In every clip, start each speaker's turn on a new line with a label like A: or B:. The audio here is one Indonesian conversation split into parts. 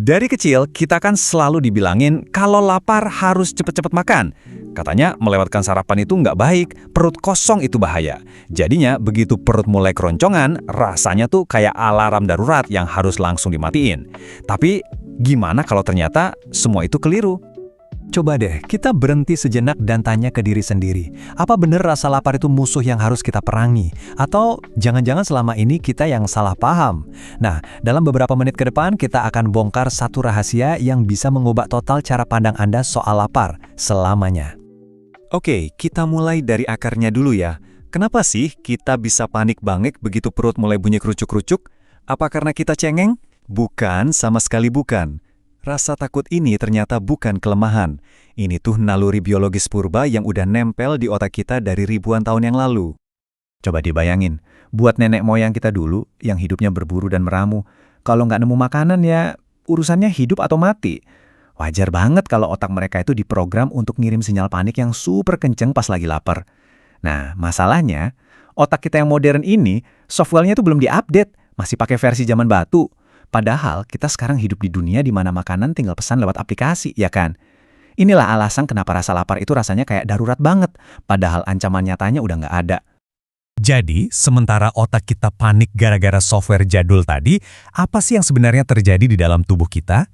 A: Dari kecil, kita kan selalu dibilangin kalau lapar harus cepet-cepet makan. Katanya melewatkan sarapan itu nggak baik, perut kosong itu bahaya. Jadinya begitu perut mulai keroncongan, rasanya tuh kayak alarm darurat yang harus langsung dimatiin. Tapi gimana kalau ternyata semua itu keliru?
B: Coba deh, kita berhenti sejenak dan tanya ke diri sendiri. Apa benar rasa lapar itu musuh yang harus kita perangi? Atau jangan-jangan selama ini kita yang salah paham? Nah, dalam beberapa menit ke depan kita akan bongkar satu rahasia yang bisa mengubah total cara pandang Anda soal lapar selamanya.
A: Oke, kita mulai dari akarnya dulu ya. Kenapa sih kita bisa panik banget begitu perut mulai bunyi kerucuk-kerucuk? Apa karena kita cengeng? Bukan, sama sekali bukan. Rasa takut ini ternyata bukan kelemahan. Ini tuh naluri biologis purba yang udah nempel di otak kita dari ribuan tahun yang lalu. Coba dibayangin, buat nenek moyang kita dulu yang hidupnya berburu dan meramu, kalau nggak nemu makanan ya urusannya hidup atau mati. Wajar banget kalau otak mereka itu diprogram untuk ngirim sinyal panik yang super kenceng pas lagi lapar. Nah, masalahnya, otak kita yang modern ini, software-nya tuh belum diupdate, masih pakai versi zaman batu. Padahal kita sekarang hidup di dunia di mana makanan tinggal pesan lewat aplikasi, ya kan? Inilah alasan kenapa rasa lapar itu rasanya kayak darurat banget, padahal ancaman nyatanya udah nggak ada.
B: Jadi, sementara otak kita panik gara-gara software jadul tadi, apa sih yang sebenarnya terjadi di dalam tubuh kita?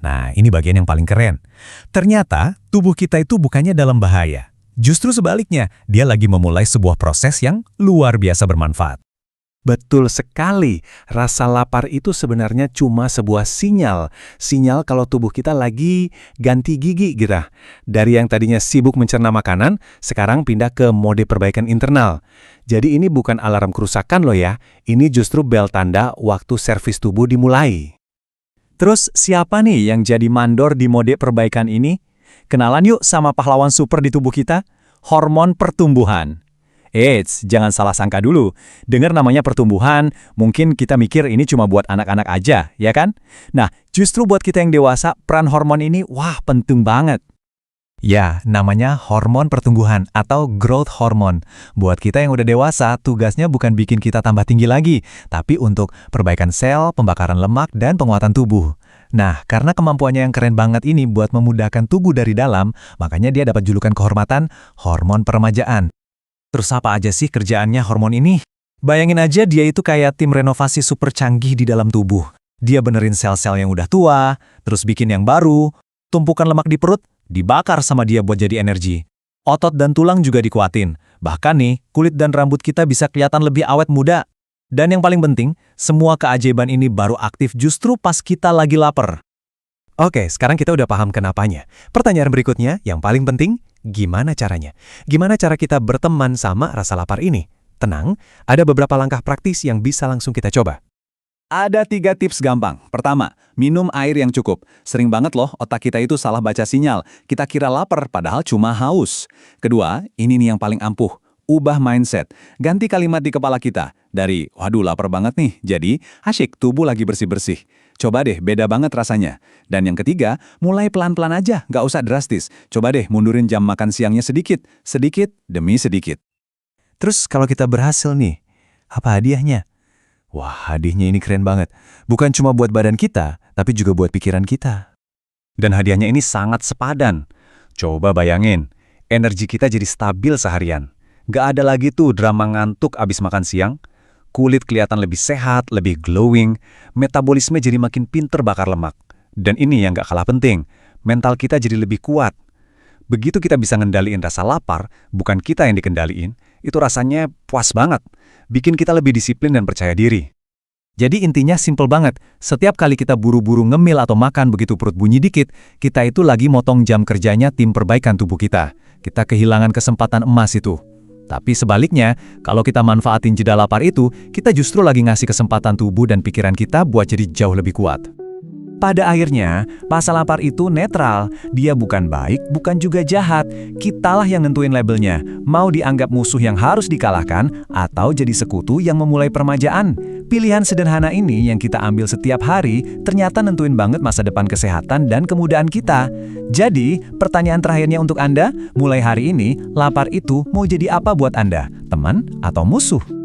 B: Nah, ini bagian yang paling keren. Ternyata, tubuh kita itu bukannya dalam bahaya. Justru sebaliknya, dia lagi memulai sebuah proses yang luar biasa bermanfaat.
C: Betul sekali, rasa lapar itu sebenarnya cuma sebuah sinyal. Sinyal kalau tubuh kita lagi ganti gigi gitu. Dari yang tadinya sibuk mencerna makanan, sekarang pindah ke mode perbaikan internal. Jadi ini bukan alarm kerusakan loh ya, ini justru bel tanda waktu servis tubuh dimulai.
A: Terus siapa nih yang jadi mandor di mode perbaikan ini? Kenalan yuk sama pahlawan super di tubuh kita, hormon pertumbuhan. Eits, jangan salah sangka dulu. Dengar namanya pertumbuhan, mungkin kita mikir ini cuma buat anak-anak aja, ya kan? Nah, justru buat kita yang dewasa, peran hormon ini, wah penting banget.
B: Ya, namanya hormon pertumbuhan atau growth hormone. Buat kita yang udah dewasa, tugasnya bukan bikin kita tambah tinggi lagi, tapi untuk perbaikan sel, pembakaran lemak, dan penguatan tubuh. Nah, karena kemampuannya yang keren banget ini buat memudahkan tubuh dari dalam, makanya dia dapat julukan kehormatan hormon peremajaan. Terus apa aja sih kerjaannya hormon ini? Bayangin aja dia itu kayak tim renovasi super canggih di dalam tubuh. Dia benerin sel-sel yang udah tua, terus bikin yang baru, tumpukan lemak di perut, dibakar sama dia buat jadi energi. Otot dan tulang juga dikuatin. Bahkan nih, kulit dan rambut kita bisa kelihatan lebih awet muda. Dan yang paling penting, semua keajaiban ini baru aktif justru pas kita lagi lapar. Oke, sekarang kita udah paham kenapanya. Pertanyaan berikutnya, yang paling penting, gimana caranya? Gimana cara kita berteman sama rasa lapar ini? Tenang, ada beberapa langkah praktis yang bisa langsung kita coba.
A: Ada 3 tips gampang. Pertama, minum air yang cukup. Sering banget loh otak kita itu salah baca sinyal. Kita kira lapar padahal cuma haus. Kedua, ini nih yang paling ampuh. Ubah mindset. Ganti kalimat di kepala kita. Dari, waduh lapar banget nih, jadi asyik tubuh lagi bersih-bersih. Coba deh, beda banget rasanya. Dan yang ketiga, mulai pelan-pelan aja, nggak usah drastis. Coba deh mundurin jam makan siangnya sedikit demi sedikit.
B: Terus kalau kita berhasil nih, apa hadiahnya? Wah, hadiahnya ini keren banget. Bukan cuma buat badan kita, tapi juga buat pikiran kita.
A: Dan hadiahnya ini sangat sepadan. Coba bayangin, energi kita jadi stabil seharian. Gak ada lagi tuh drama ngantuk abis makan siang. Kulit kelihatan lebih sehat, lebih glowing. Metabolisme jadi makin pinter bakar lemak. Dan ini yang gak kalah penting, mental kita jadi lebih kuat. Begitu kita bisa ngendaliin rasa lapar, bukan kita yang dikendaliin, itu rasanya puas banget. Bikin kita lebih disiplin dan percaya diri. Jadi intinya simple banget, setiap kali kita buru-buru ngemil atau makan begitu perut bunyi dikit, kita itu lagi motong jam kerjanya tim perbaikan tubuh kita. Kita kehilangan kesempatan emas itu. Tapi sebaliknya, kalau kita manfaatin jeda lapar itu, kita justru lagi ngasih kesempatan tubuh dan pikiran kita buat jadi jauh lebih kuat. Pada akhirnya, rasa lapar itu netral. Dia bukan baik, bukan juga jahat. Kitalah yang nentuin labelnya. Mau dianggap musuh yang harus dikalahkan, atau jadi sekutu yang memulai permajaan. Pilihan sederhana ini yang kita ambil setiap hari, ternyata nentuin banget masa depan kesehatan dan kemudahan kita. Jadi, pertanyaan terakhirnya untuk Anda, mulai hari ini, lapar itu mau jadi apa buat Anda? Teman atau musuh?